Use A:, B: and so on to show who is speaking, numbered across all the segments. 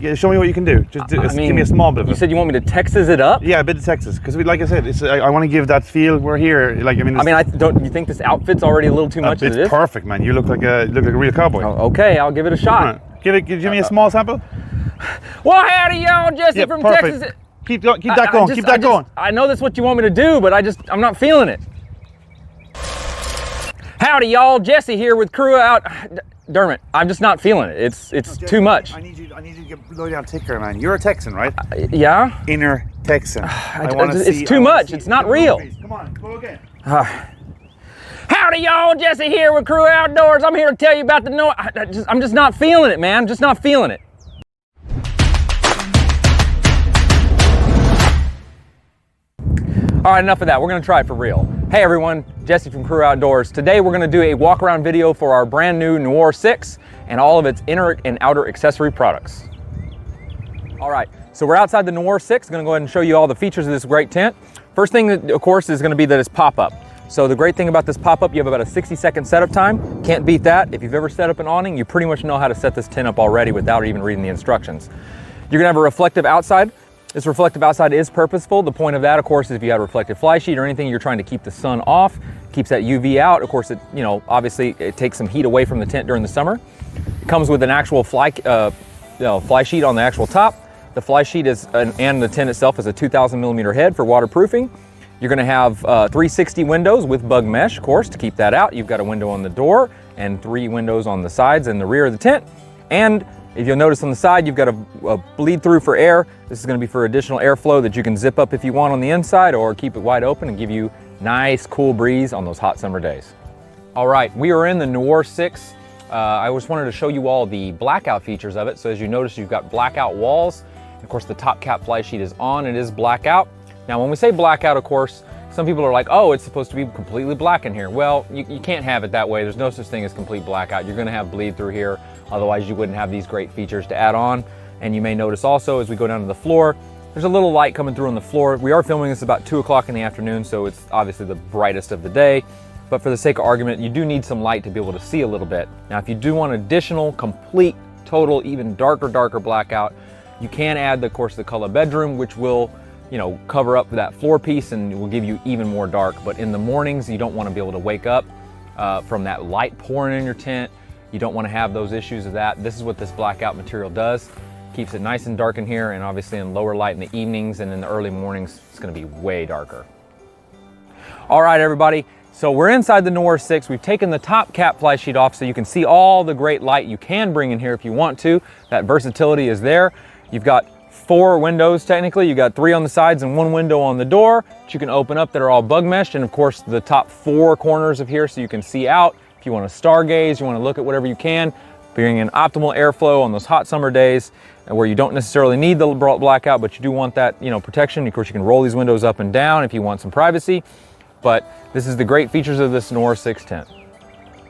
A: Yeah, show me what you can do. Just give me a small bit of it.
B: You said you want me to Texas it up?
A: Yeah, a bit of Texas, because like I said, I want to give that feel. We're here. Like
B: don't you think this outfit's already a little too much?
A: It's perfect, man. You look like a real cowboy.
B: Oh, okay, I'll give it a shot.
A: Right. Give me a small sample.
B: Well, howdy, y'all, Jesse from
A: perfect.
B: Texas.
A: Keep that going. Keep that going.
B: I know that's what you want me to do, but I'm not feeling it. Howdy, y'all, Jesse here with Crua Out. Dermot, I'm just not feeling it. It's too much.
A: I need you to get low down ticker, man. You're a Texan, right?
B: Yeah.
A: Inner Texan.
B: It's too much. It's not real.
A: Come on, go again.
B: Howdy, y'all. Jesse here with Crua Outdoors. I'm here to tell you about the noise. I'm just not feeling it, man. I'm just not feeling it. All right, enough of that. We're gonna try it for real. Hey everyone, Jesse from Crua Outdoors. Today we're gonna do a walk around video for our brand new Noir 6 and all of its inner and outer accessory products. All right, so we're outside the Noir 6. Gonna go ahead and show you all the features of this great tent. First thing, of course, is gonna be that it's pop-up. So the great thing about this pop-up, you have about a 60-second setup time. Can't beat that. If you've ever set up an awning, you pretty much know how to set this tent up already without even reading the instructions. You're gonna have a reflective outside. This reflective outside is purposeful. The point of that, of course, is if you have a reflective fly sheet or anything, you're trying to keep the sun off, keeps that UV out. Of course, obviously it takes some heat away from the tent during the summer. It comes with an actual fly sheet on the actual top. The fly sheet and the tent itself is a 2,000 millimeter head for waterproofing. You're gonna have 360 windows with bug mesh, of course, to keep that out. You've got a window on the door and 3 windows on the sides and the rear of the tent. And if you'll notice on the side, you've got a bleed through for air. This is gonna be for additional airflow that you can zip up if you want on the inside or keep it wide open and give you nice, cool breeze on those hot summer days. All right, we are in the Noir 6. I just wanted to show you all the blackout features of it. So as you notice, you've got blackout walls. Of course, the top cap fly sheet is on, it is blackout. Now, when we say blackout, of course, some people are like, oh, it's supposed to be completely black in here. Well, you can't have it that way. There's no such thing as complete blackout. You're gonna have bleed through here. Otherwise, you wouldn't have these great features to add on. And you may notice also, as we go down to the floor, there's a little light coming through on the floor. We are filming this about 2 o'clock in the afternoon, so it's obviously the brightest of the day. But for the sake of argument, you do need some light to be able to see a little bit. Now, if you do want additional, complete, total, even darker blackout, you can add, of course, the color bedroom, which will cover up that floor piece and will give you even more dark. But in the mornings, you don't want to be able to wake up from that light pouring in your tent. You don't want to have those issues of that. This is what this blackout material does. Keeps it nice and dark in here, and obviously in lower light in the evenings and in the early mornings, it's gonna be way darker. All right, everybody. So we're inside the Noir 6. We've taken the top cap fly sheet off so you can see all the great light you can bring in here if you want to. That versatility is there. You've got 4 windows technically. You got 3 on the sides and 1 window on the door that you can open up that are all bug meshed, and of course the top 4 corners of here so you can see out. If you want to stargaze, you want to look at whatever you can, bring in optimal airflow on those hot summer days where you don't necessarily need the blackout, but you do want that protection. Of course, you can roll these windows up and down if you want some privacy, but this is the great features of this Noir 6 tent.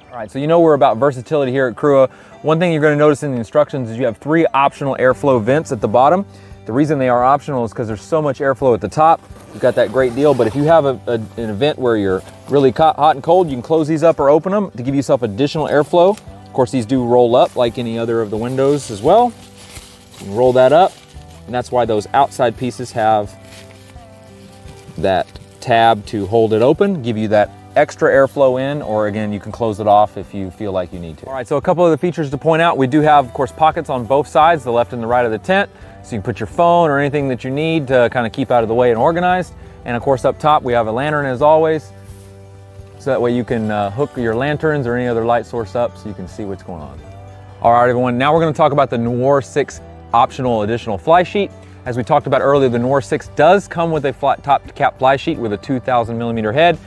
B: All right, so we're about versatility here at Crua. One thing you're going to notice in the instructions is you have 3 optional airflow vents at the bottom. The reason they are optional is because there's so much airflow at the top. You've got that great deal, but if you have an event where you're really hot and cold, you can close these up or open them to give yourself additional airflow. Of course, these do roll up like any other of the windows as well. You can roll that up, and that's why those outside pieces have that tab to hold it open, give you that extra airflow in, or again, you can close it off if you feel like you need to. All right, so a couple of the features to point out. We do have, of course, pockets on both sides, the left and the right of the tent. So you can put your phone or anything that you need to kind of keep out of the way and organized. And of course, up top, we have a lantern as always. So that way you can hook your lanterns or any other light source up so you can see what's going on. All right, everyone, now we're gonna talk about the Noir 6 optional additional fly sheet. As we talked about earlier, the Noir 6 does come with a top cap fly sheet with a 2,000 millimeter head.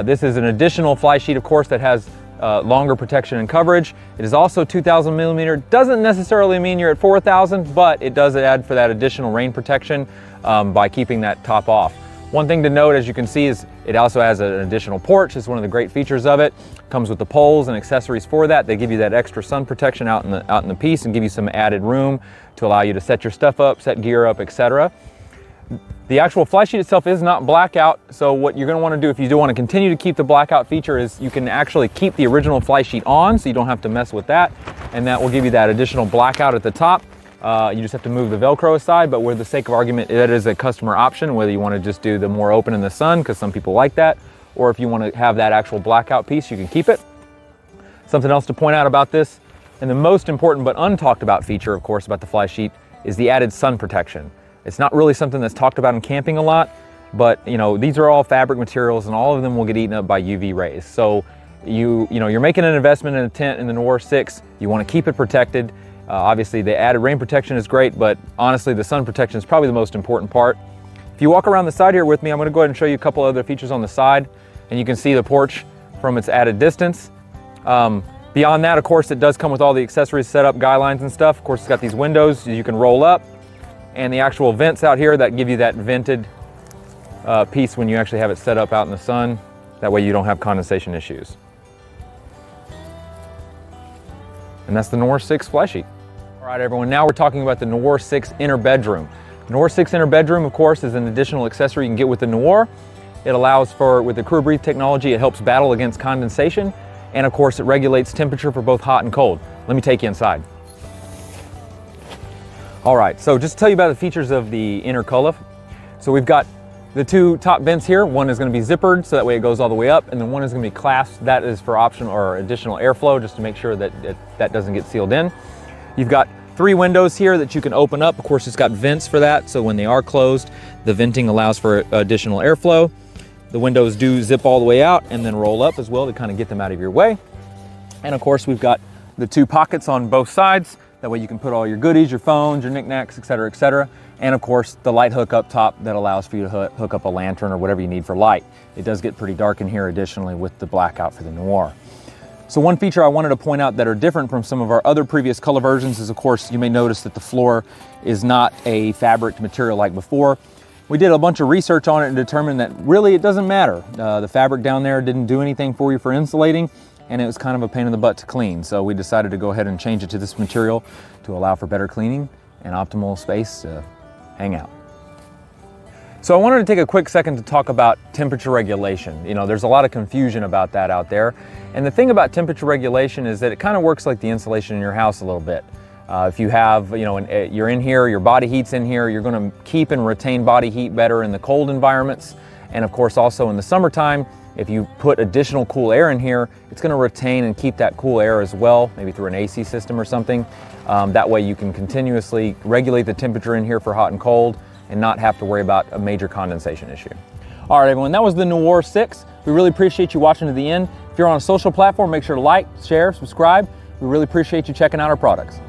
B: This is an additional fly sheet, of course, that has longer protection and coverage. It is also 2,000 millimeter. Doesn't necessarily mean you're at 4,000, but it does add for that additional rain protection by keeping that top off. One thing to note, as you can see, is it also has an additional porch. It's one of the great features of it. Comes with the poles and accessories for that. They give you that extra sun protection out in the piece and give you some added room to allow you to set your stuff up, set gear up, etc. The actual fly sheet itself is not blackout, so what you're going to want to do if you do want to continue to keep the blackout feature is you can actually keep the original fly sheet on so you don't have to mess with that, and that will give you that additional blackout at the top. You just have to move the Velcro aside, but for the sake of argument, that is a customer option, whether you want to just do the more open in the sun, because some people like that, or if you want to have that actual blackout piece, you can keep it. Something else to point out about this, and the most important but untalked about feature, of course, about the Flysheet, is the added sun protection. It's not really something that's talked about in camping a lot, but these are all fabric materials and all of them will get eaten up by UV rays. So you're making an investment in a tent in the Noir 6, you want to keep it protected. Obviously the added rain protection is great, but honestly the sun protection is probably the most important part. If you walk around the side here with me, I'm going to go ahead and show you a couple other features on the side, and you can see the porch from its added distance. Beyond that, of course, it does come with all the accessories set up, guy lines and stuff. Of course, it's got these windows you can roll up, and the actual vents out here that give you that vented piece when you actually have it set up out in the sun. That way you don't have condensation issues. And that's the Noir 6 Flysheet. All right, everyone, now we're talking about the Noir 6 inner bedroom. The Noir 6 inner bedroom, of course, is an additional accessory you can get with the Noir. It allows for, with the Crua Breathe technology, it helps battle against condensation. And of course, it regulates temperature for both hot and cold. Let me take you inside. All right, so just to tell you about the features of the inner cullif. So we've got the two top vents here. One is going to be zippered, so that way it goes all the way up, and then one is going to be clasped. That is for optional or additional airflow, just to make sure that that doesn't get sealed in. You've got 3 windows here that you can open up. Of course, it's got vents for that, so when they are closed, the venting allows for additional airflow. The windows do zip all the way out and then roll up as well to kind of get them out of your way. And of course, we've got the 2 pockets on both sides. That way you can put all your goodies, your phones, your knickknacks, etc., etc. And of course, the light hook up top that allows for you to hook up a lantern or whatever you need for light. It does get pretty dark in here additionally with the blackout for the Noir. So one feature I wanted to point out that are different from some of our other previous color versions is, of course, you may notice that the floor is not a fabric material like before. We did a bunch of research on it and determined that really it doesn't matter. The fabric down there didn't do anything for you for insulating, and it was kind of a pain in the butt to clean. So we decided to go ahead and change it to this material to allow for better cleaning and optimal space to hang out. So I wanted to take a quick second to talk about temperature regulation. There's a lot of confusion about that out there. And the thing about temperature regulation is that it kind of works like the insulation in your house a little bit. If you have, you're in here, your body heat's in here, you're going to keep and retain body heat better in the cold environments. And of course, also in the summertime, if you put additional cool air in here, it's going to retain and keep that cool air as well, maybe through an AC system or something. That way you can continuously regulate the temperature in here for hot and cold and not have to worry about a major condensation issue. All right, everyone, that was the Noir 6. We really appreciate you watching to the end. If you're on a social platform, make sure to like, share, subscribe. We really appreciate you checking out our products.